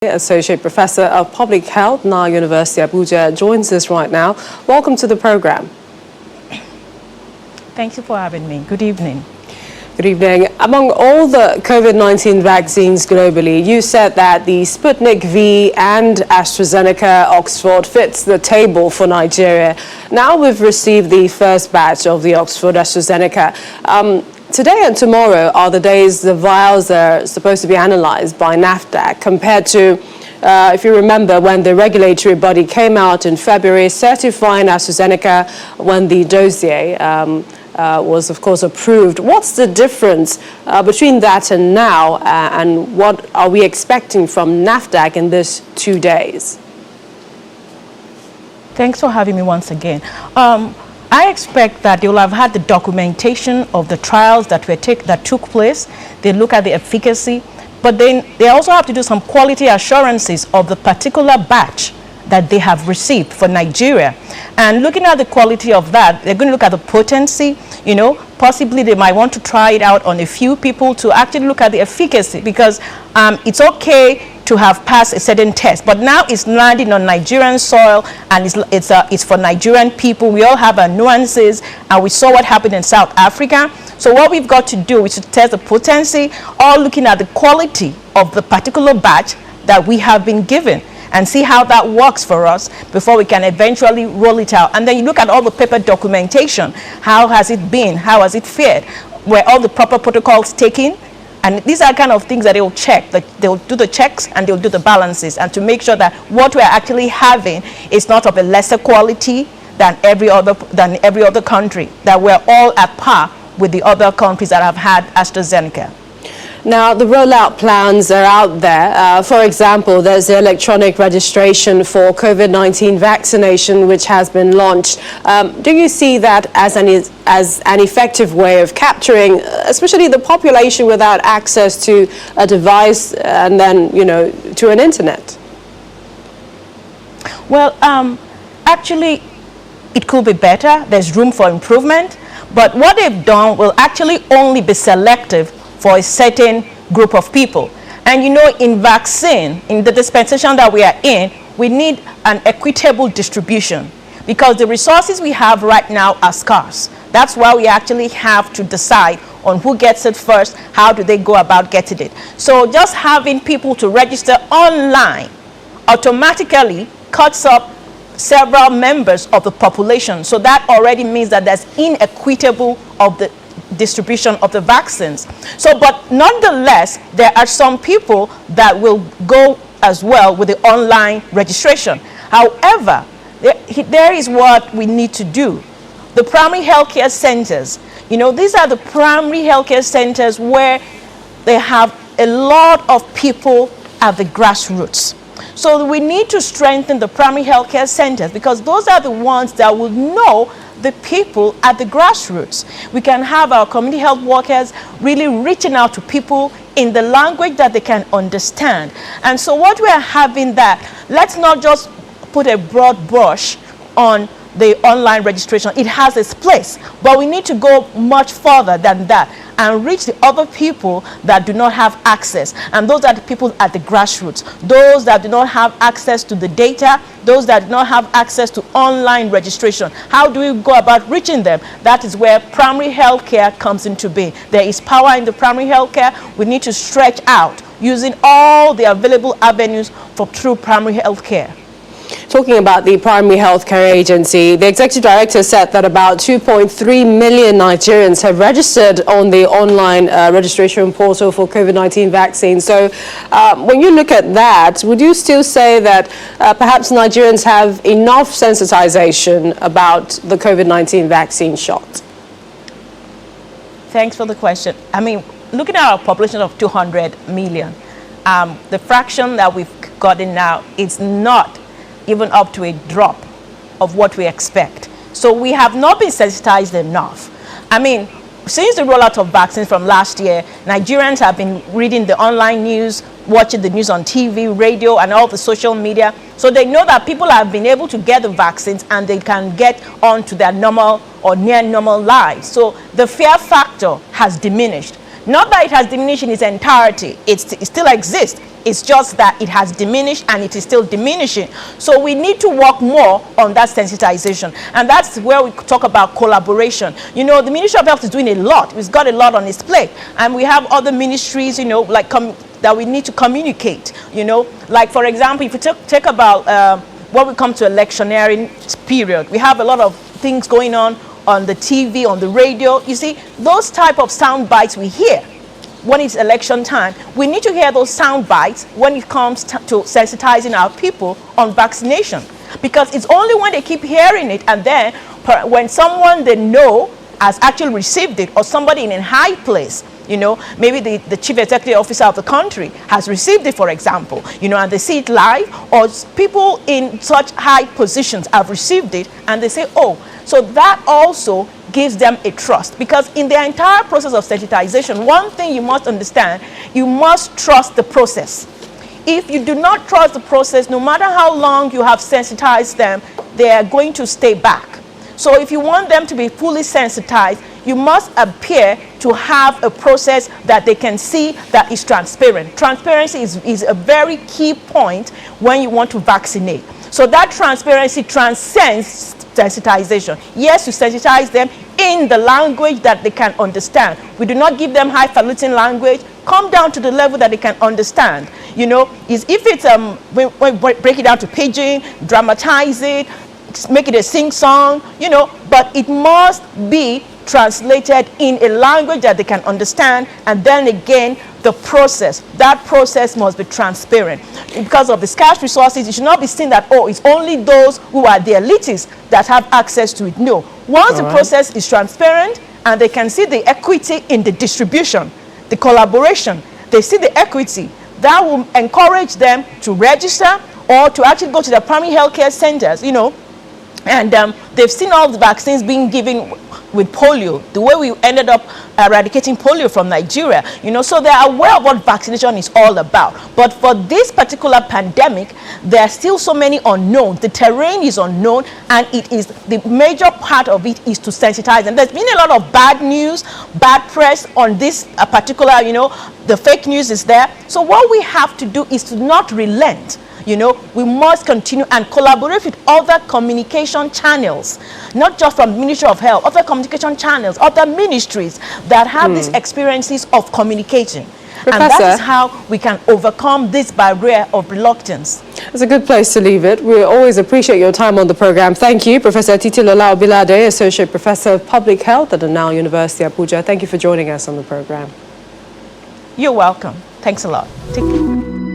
Associate Professor of Public Health, Nile University, Abuja, joins us right now. Welcome to the program. Thank you for having me. Good evening. Good evening. Among all the COVID-19 vaccines globally, you said that the Sputnik V and AstraZeneca Oxford fits the table for Nigeria. Now we've received the first batch of the Oxford AstraZeneca. Today and tomorrow are the days the vials are supposed to be analyzed by NAFDAC, compared to, if you remember, when the regulatory body came out in February certifying AstraZeneca when the dossier was, of course, approved. What's the difference between that and now, and what are we expecting from NAFDAC in these 2 days? Thanks for having me once again. I expect that they will have had the documentation of the trials that took place. They look at the efficacy, but then they also have to do some quality assurances of the particular batch that they have received for Nigeria. And looking at the quality of that, they're going to look at the potency, possibly they might want to try it out on a few people to actually look at the efficacy, because it's okay to have passed a certain test, but now it's landing on Nigerian soil, and it's for Nigerian people. We all have our nuances, and we saw what happened in South Africa. So what we've got to do is to test the potency, all looking at the quality of the particular batch that we have been given, and see how that works for us before we can eventually roll it out. And then you look at all the paper documentation. How has it been? How has it fared? Were all the proper protocols taken? And these are kind of things that they'll check. They'll do the checks and they'll do the balances, and to make sure that what we're actually having is not of a lesser quality than every other country, that we're all at par with the other countries that have had AstraZeneca. Now, the rollout plans are out there. For example, there's the electronic registration for COVID-19 vaccination, which has been launched. Do you see that as an effective way of capturing, especially the population without access to a device and then, to an internet? Well, actually, it could be better. There's room for improvement. But what they've done will actually only be selective for a certain group of people. And in vaccine, in the dispensation that we are in, we need an equitable distribution, because the resources we have right now are scarce. That's why we actually have to decide on who gets it first, how do they go about getting it. So just having people to register online automatically cuts up several members of the population. So that already means that there's inequitable of the distribution of the vaccines. So, but nonetheless, there are some people that will go as well with the online registration. However, there is what we need to do. The primary healthcare centers, these are the primary healthcare centers where they have a lot of people at the grassroots. So we need to strengthen the primary healthcare centers, because those are the ones that will know the people at the grassroots. We can have our community health workers really reaching out to people in the language that they can understand. And so what we are having that, let's not just put a broad brush on the online registration. It has its place, but we need to go much further than that and reach the other people that do not have access. And those are the people at the grassroots, those that do not have access to the data, those that do not have access to online registration. How do we go about reaching them? That is where primary health care comes into being. There is power in the primary health care. We need to stretch out using all the available avenues through primary health care. Talking about the Primary Healthcare Agency, the Executive Director said that about 2.3 million Nigerians have registered on the online registration portal for COVID-19 vaccines. So when you look at that, would you still say that perhaps Nigerians have enough sensitization about the COVID-19 vaccine shot? Thanks for the question. I mean, looking at our population of 200 million, the fraction that we've gotten now is not even up to a drop of what we expect. So we have not been sensitized enough. I mean, since the rollout of vaccines from last year, Nigerians have been reading the online news, watching the news on TV, radio, and all the social media. So they know that people have been able to get the vaccines and they can get on to their normal or near normal lives. So the fear factor has diminished. Not that it has diminished in its entirety. It still exists. It's just that it has diminished and it is still diminishing. So we need to work more on that sensitization. And that's where we talk about collaboration. You know, the Ministry of Health is doing a lot. It's got a lot on its plate. And we have other ministries, you know, like that we need to communicate, you know. Like, for example, if you take about when we come to electioneering period, we have a lot of things going on the TV, on the radio. You see, those type of sound bites we hear when it's election time. We need to hear those sound bites when it comes to sensitizing our people on vaccination, because it's only when they keep hearing it and then when someone they know has actually received it, or somebody in a high place, you know, maybe the chief executive officer of the country has received it, for example, you know, and they see it live, or people in such high positions have received it and they say, oh, so that also gives them a trust. Because in the entire process of sensitization, one thing you must understand, you must trust the process. If you do not trust the process, no matter how long you have sensitized them, they are going to stay back. So if you want them to be fully sensitized, you must appear to have a process that they can see that is transparent. Transparency is a very key point when you want to vaccinate. So that transparency transcends sensitization. Yes, you sensitize them in the language that they can understand. We do not give them highfalutin language. Come down to the level that they can understand. You know, if it's we break it down to pidgin, dramatize it, make it a sing-song, you know, but it must be translated in a language that they can understand. And then again, the process, that process must be transparent. Because of the scarce resources, it should not be seen that, oh, it's only those who are the elitists that have access to it. No. Once the process is transparent and they can see the equity in the distribution, the collaboration, they see the equity, that will encourage them to register or to actually go to the primary healthcare centers, you know, and they've seen all the vaccines being given with polio, the way we ended up eradicating polio from Nigeria, you know, so they are aware of what vaccination is all about. But for this particular pandemic, there are still so many unknowns. The terrain is unknown, and it is the major part of it is to sensitize. And there's been a lot of bad news, bad press on this particular, you know, the fake news is there. So what we have to do is to not relent. You know, we must continue and collaborate with other communication channels, not just from the Ministry of Health, other communication channels, other ministries that have these experiences of communicating. Professor, and that is how we can overcome this barrier of reluctance. It's a good place to leave it. We always appreciate your time on the program. Thank you, Professor Titilola Obilade, Associate Professor of Public Health at the Nile University, Abuja. Thank you for joining us on the program. You're welcome. Thanks a lot. Take care.